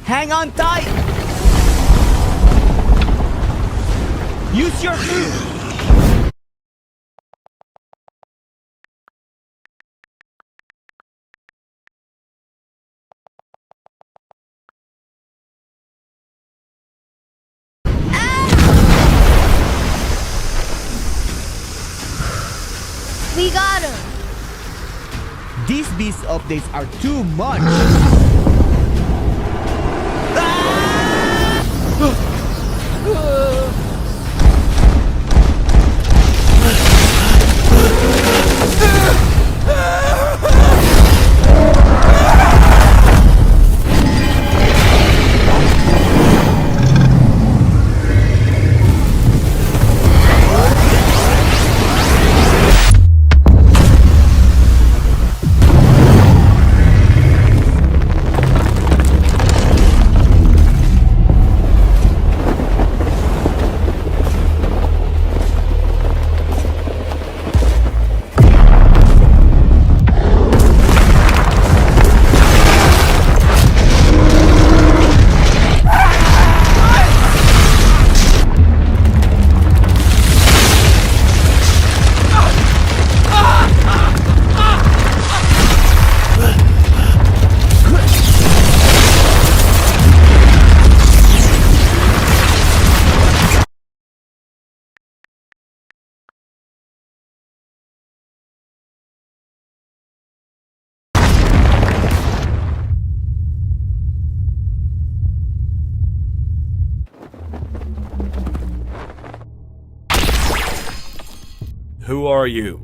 Hang on tight! Use your food! We got him. These beast updates are too much! Who are you?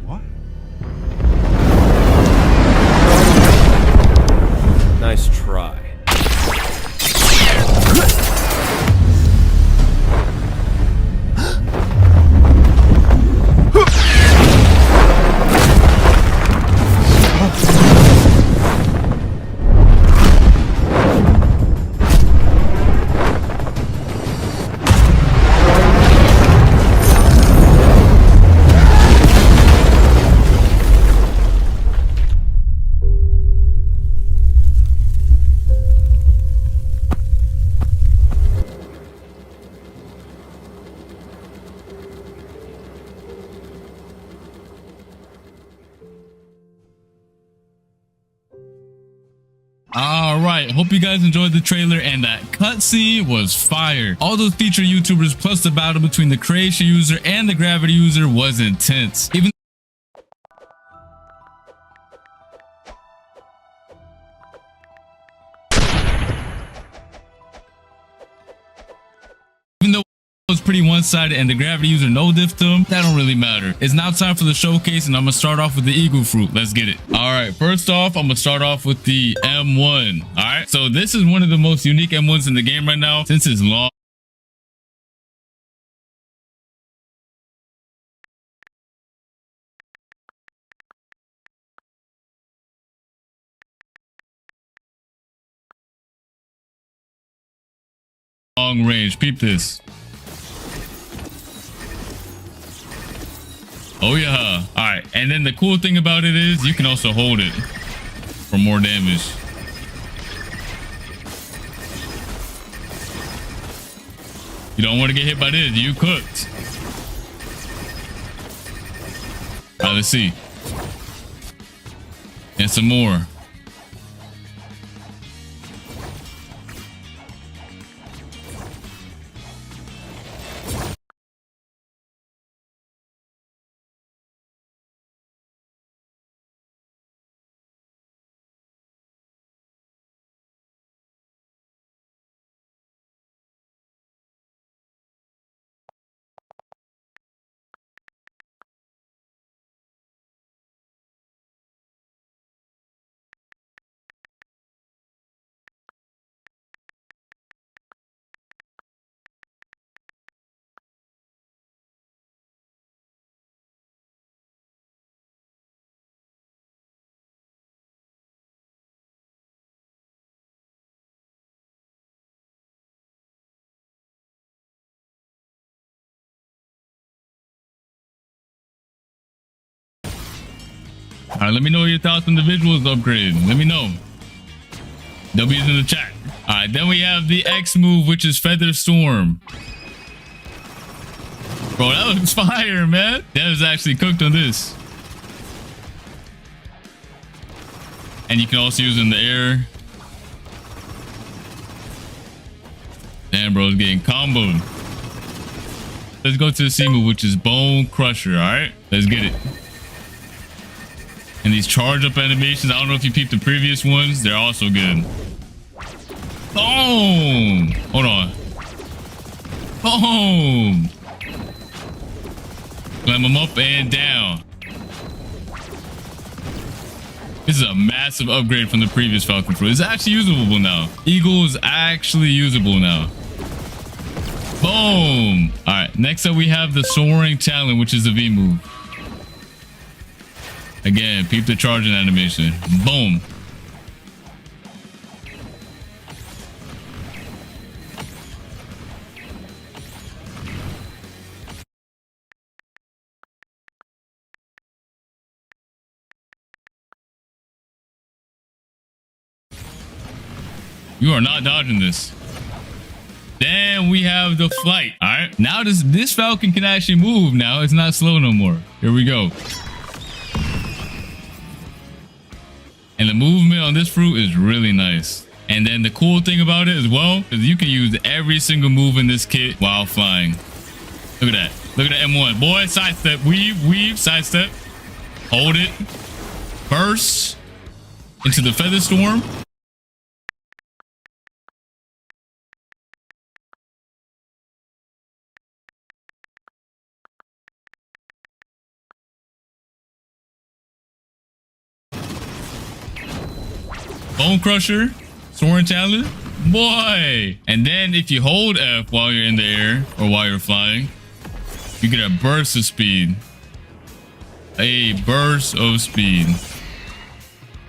What? Nice try. Alright, hope you guys enjoyed the trailer, and that cutscene was fire. All those featured YouTubers plus the battle between the creation user and the gravity user was intense. Even though it was pretty one-sided and the gravity user no-diffed him, that don't really matter. It's now time for the showcase, and I'm gonna start off with the eagle fruit. Let's get it. All right, first off, I'm gonna start off with the M1. All right, so this is one of the most unique M1s in the game right now, since it's long. Long range, peep this. Oh yeah. All right, and then the cool thing about it is you can also hold it for more damage. You don't want to get hit by this, you cooked. All right, let's see. And some more. All right, let me know your thoughts on the visuals upgrade. Let me know. W's in the chat. All right, then we have the X move, which is Feather Storm. Bro, that looks fire, man. That was actually cooked on this. And you can also use it in the air. Damn, bro, it's getting comboed. Let's go to the C move, which is Bone Crusher. All right, let's get it. And these charge up animations, I don't know if you peeped the previous ones. They're also good. Boom! Hold on. Boom! Slam them up and down. This is a massive upgrade from the previous Falcon Fruit. It's actually usable now. Eagle is actually usable now. Boom! All right, next up we have the Soaring Talon, which is the V move. Again, peep the charging animation. Boom! You are not dodging this. Then we have the flight. All right. Now this Falcon can actually move now. It's not slow no more. Here we go. And the movement on this fruit is really nice. And then the cool thing about it as well is you can use every single move in this kit while flying. Look at that. Look at the M1. Boy, sidestep. Weave, sidestep. Hold it. Burst into the Feather Storm. Bone Crusher, Soaring Talon, boy. And then if you hold F while you're in the air or while you're flying, you get a burst of speed. A burst of speed.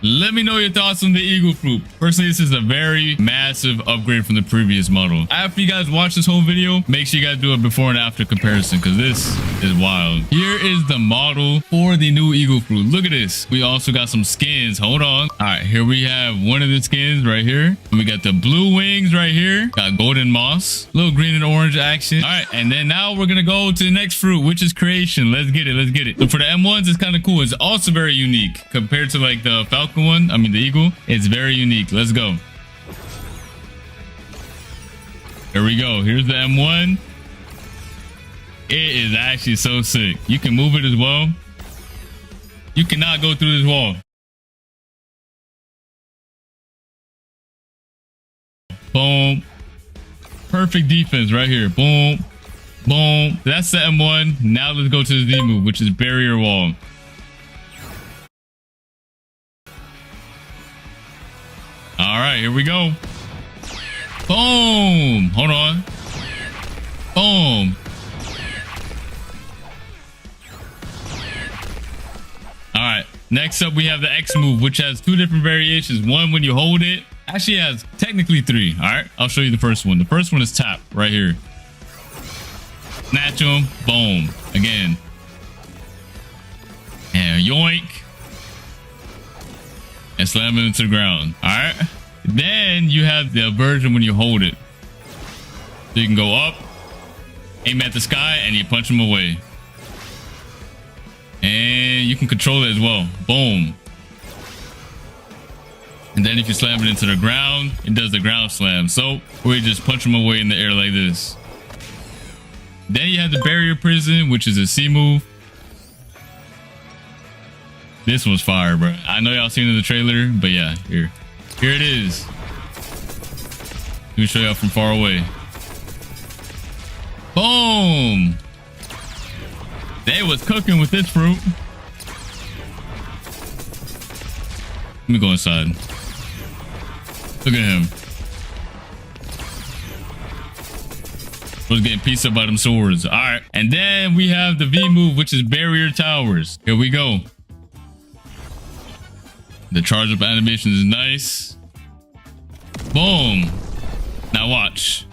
Let me know your thoughts on the Eagle Fruit. Personally, this is a very massive upgrade from the previous model. After you guys watch this whole video, make sure you guys do a before and after comparison because this is wild. Here is the model for the new Eagle Fruit. Look at this. We also got some skins. Hold on. All right, here we have one of the skins right here. We got the blue wings right here. Got golden moss, little green and orange action. All right, and then now we're gonna go to the next fruit, which is creation. Let's get it. Let's get it. So for the M1s, it's kind of cool. It's also very unique compared to like the Falcon one. I mean the Eagle. It's very unique. Let's go. Here we go. Here's the M1. It is actually so sick. You can move it as well. You cannot go through this wall. Boom. Perfect defense right here. Boom. Boom. That's the M1. Now let's go to the Z move, which is barrier wall. All right, here we go. Boom. Hold on. Boom. All right. Next up, we have the X move, which has two different variations. One, when you hold it, actually has technically three. All right. I'll show you the first one. The first one is tap right here. Snatch him. Boom. Again. And yoink. And slam it into the ground. All right. Then you have the version when you hold it. So you can go up, aim at the sky, and you punch them away. And you can control it as well. Boom. And then if you slam it into the ground, it does the ground slam. So we just punch them away in the air like this. Then you have the barrier prison, which is a C move. This one's fire, bro. I know y'all seen it in the trailer, but yeah, here it is. Let me show y'all from far away. Boom! They was cooking with this fruit. Let me go inside. Look at him. Was getting pieced up by them swords. All right, and then we have the V move, which is barrier towers. Here we go. The charge up animation is nice. Boom. Now watch.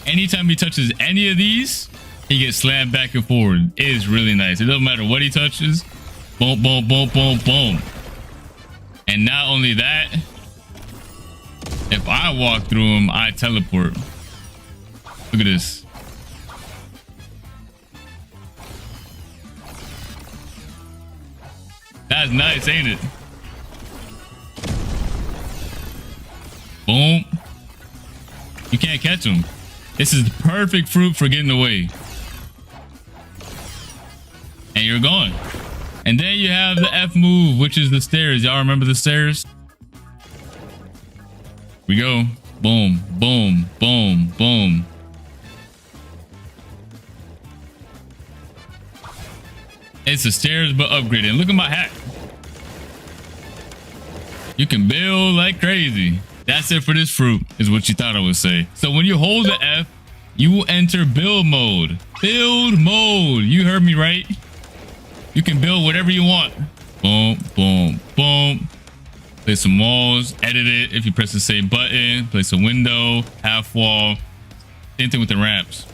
Anytime he touches any of these, he gets slammed back and forward. It is really nice. It doesn't matter what he touches. Boom, boom, boom, boom, boom. And not only that, if I walk through them, I teleport. Look at this. That's nice, ain't it? Boom. You can't catch them. This is the perfect fruit for getting away. And you're gone. And then you have the F move, which is the stairs. Y'all remember the stairs? We go. Boom, boom, boom, boom. It's the stairs, but upgraded. Look at my hat. You can build like crazy. That's it for this fruit, is what you thought I would say. So when you hold the F, you will enter build mode. Build mode. You heard me right. You can build whatever you want. Boom, boom, boom. Place some walls, edit it. If you press the same button, place a window, half wall. Same thing with the ramps.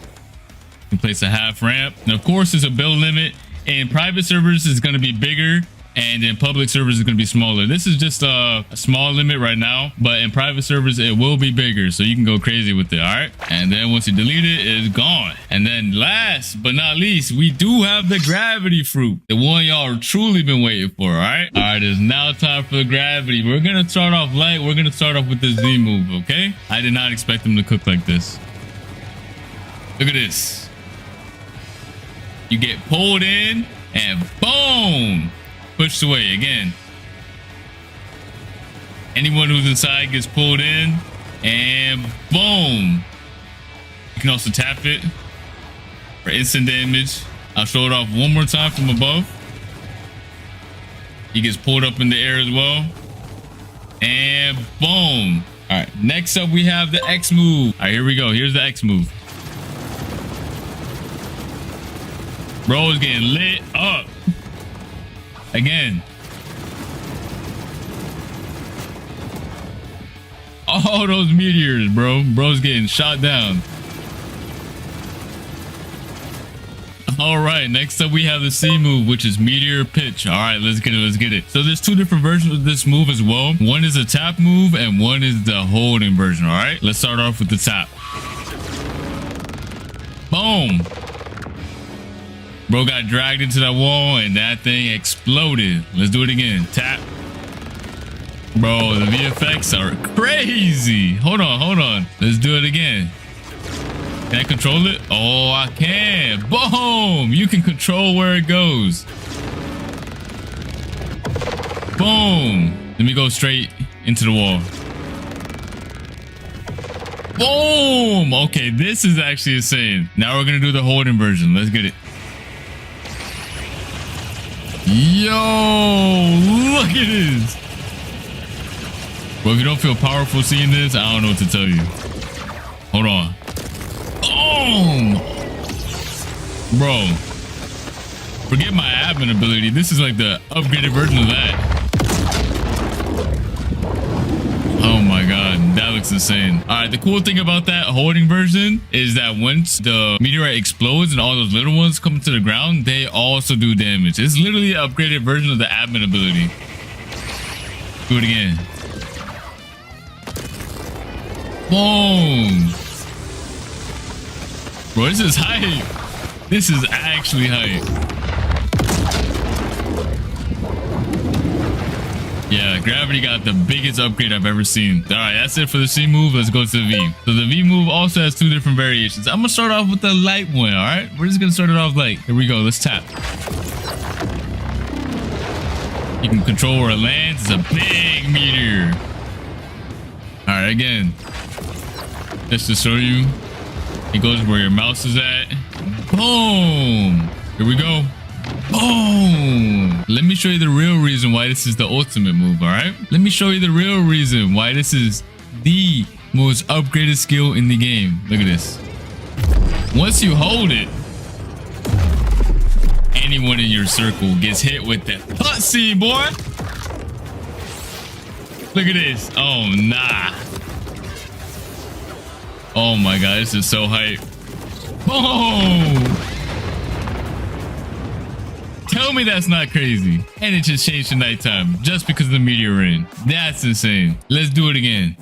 You can place a half ramp. And of course, there's a build limit. In private servers, it's going to be bigger. And in public servers, it's going to be smaller. This is just a small limit right now. But in private servers, it will be bigger. So you can go crazy with it. All right. And then once you delete it, it's gone. And then last but not least, we do have the gravity fruit. The one y'all truly been waiting for. All right. All right. It's now time for the gravity. We're going to start off light. We're going to start off with the Z move. Okay. I did not expect them to cook like this. Look at this. You get pulled in and boom. Pushed away again. Anyone who's inside gets pulled in and boom. You can also tap it for instant damage. I'll show it off one more time from above. He gets pulled up in the air as well. And boom. All right, next up we have the X move. All right, here we go. Here's the X move. Bro is getting lit up. Again. All those meteors, bro. Bro's getting shot down. All right, next up we have the C move, which is meteor pitch. All right, let's get it. Let's get it. So there's two different versions of this move as well. One is a tap move and one is the holding version. All right, let's start off with the tap. Boom. Bro got dragged into that wall and that thing exploded. Let's do it again. Tap. Bro, the VFX are crazy. Hold on, hold on. Let's do it again. Can I control it? Oh, I can. Boom. You can control where it goes. Boom. Let me go straight into the wall. Boom. Okay, this is actually insane. Now we're going to do the holding version. Let's get it. Yo, look at this. Bro, if you don't feel powerful seeing this, I don't know what to tell you. Hold on. Boom. Bro, forget my admin ability. This is like the upgraded version of that. Oh my god, that looks insane. All right, the cool thing about that holding version is that once the meteorite explodes and all those little ones come to the ground, they also do damage. It's literally an upgraded version of the admin ability. Do it again. Boom. Bro, this is hype. This is actually hype. Yeah, gravity got the biggest upgrade I've ever seen. All right, that's it for the C move. Let's go to the V. So the V move also has two different variations. I'm gonna start off with the light one. All right, we're just gonna start it off light. Here we go. Let's tap. You can control where it lands. It's a big meteor. All right, again, just to show you, it goes where your mouse is at. Boom. Here we go. Boom. Let me show you the real reason why this is the ultimate move. All right, let me show you the real reason why this is the most upgraded skill in the game. Look at this. Once you hold it, anyone in your circle gets hit with that cutscene, boy. Look at this. Oh nah. Oh my god, this is so hype. Boom. Tell me that's not crazy. And it just changed to nighttime just because of the meteor rain. That's insane. Let's do it again.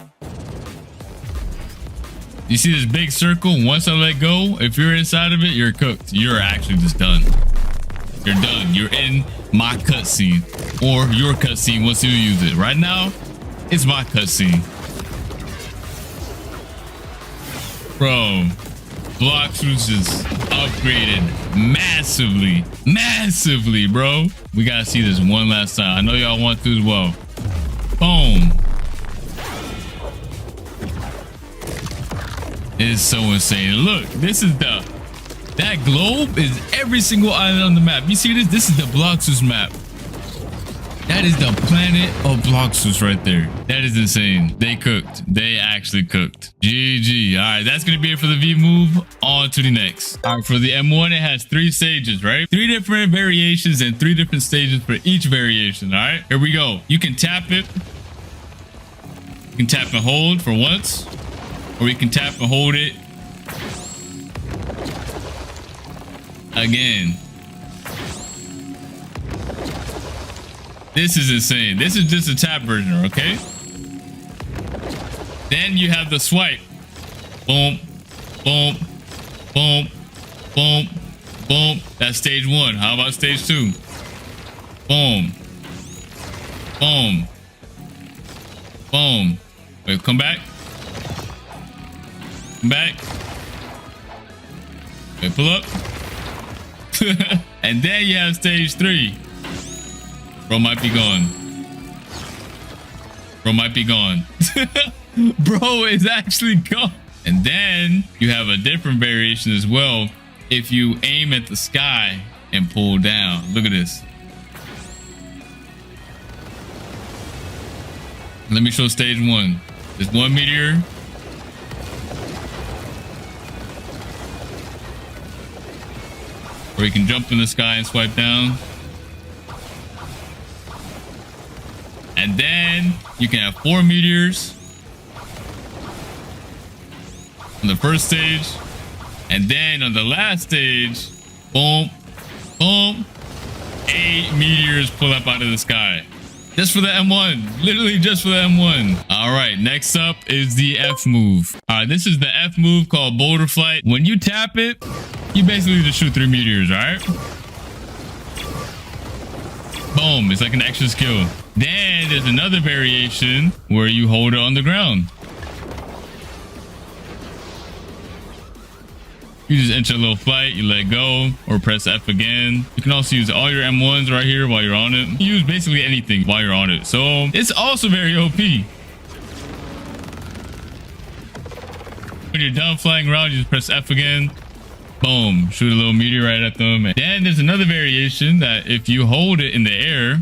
You see this big circle? Once I let go, if you're inside of it, you're cooked. You're actually just done. You're done. You're in my cutscene, or your cutscene once you use it. Right now, it's my cutscene. Bro, Block Truce is upgraded massively, bro. We gotta see this one last time. I know y'all want to as well. Boom. It is so insane. Look, this is that globe is every single island on the map. You see this? This is the Bloxus map. That is the planet of Bloxus right there. That is insane. They cooked. They actually cooked. GG. All right, that's going to be it for the V move. On to the next. All right, for the M1, it has 3 stages, right? 3 different variations and 3 different stages for each variation. All right, here we go. You can tap it. You can tap and hold for once. Or you can tap and hold it again. This is insane. This is just a tap version, okay? Then you have the swipe. Boom, boom, boom, boom, boom. That's stage 1. How about stage 2? Boom, boom, boom. Wait, come back. Come back. Wait, pull up. And then you have stage 3. Bro might be gone. Bro might be gone. Bro is actually gone. And then you have a different variation as well. If you aim at the sky and pull down. Look at this. Let me show stage 1. There's 1 meteor. Or you can jump in the sky and swipe down. And then you can have 4 meteors on the first stage. And then on the last stage, boom, boom, 8 meteors pull up out of the sky. Just for the M1. Literally just for the M1. All right, next up is the F move. All right, this is the F move called Boulder Flight. When you tap it, you basically just shoot 3 meteors, all right? Boom, it's like an extra skill. Then there's another variation where you hold it on the ground. You just enter a little flight, you let go, or press F again. You can also use all your M1s right here while you're on it. You use basically anything while you're on it. So it's also very OP. When you're done flying around, you just press F again. Boom, shoot a little meteorite at them. And then there's another variation that if you hold it in the air,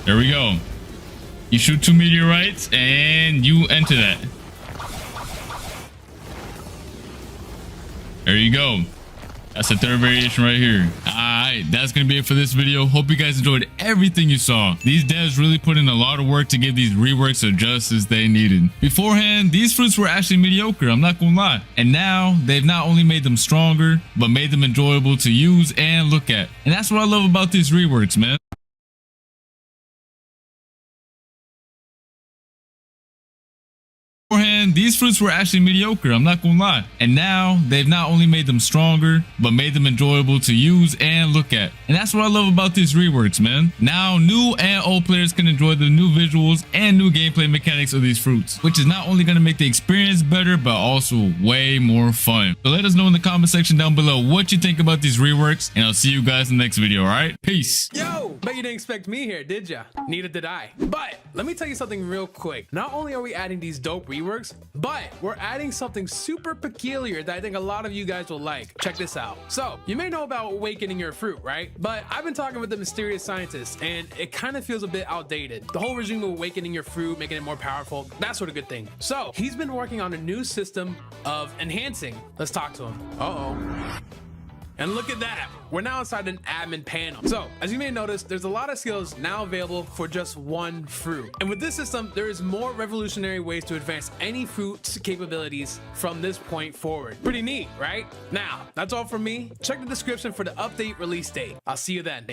there we go. You shoot 2 meteorites and you enter that. There you go. That's the third variation right here. Alright, that's gonna be it for this video. Hope you guys enjoyed everything you saw. These devs really put in a lot of work to give these reworks the justice they needed. Beforehand, these fruits were actually mediocre, I'm not gonna lie. And now, they've not only made them stronger, but made them enjoyable to use and look at. And that's what I love about these reworks, man. Beforehand, these fruits were actually mediocre, I'm not gonna lie. And now, they've not only made them stronger, but made them enjoyable to use and look at. And that's what I love about these reworks, man. Now, new and old players can enjoy the new visuals and new gameplay mechanics of these fruits, which is not only gonna make the experience better, but also way more fun. So let us know in the comment section down below what you think about these reworks, and I'll see you guys in the next video, alright? Peace! Yo, bet you didn't expect me here, did ya? Neither did I. But let me tell you something real quick. Not only are we adding these dope reworks, but we're adding something super peculiar that I think a lot of you guys will like. Check this out. So you may know about awakening your fruit, right? But I've been talking with the mysterious scientist and it kind of feels a bit outdated. The whole regime of awakening your fruit, making it more powerful, that sort of good thing. So he's been working on a new system of enhancing. Let's talk to him. Uh-oh. And look at that, we're now inside an admin panel. So as you may notice, there's a lot of skills now available for just one fruit. And with this system, there is more revolutionary ways to advance any fruit's capabilities from this point forward. Pretty neat, right? Now, that's all from me. Check the description for the update release date. I'll see you then.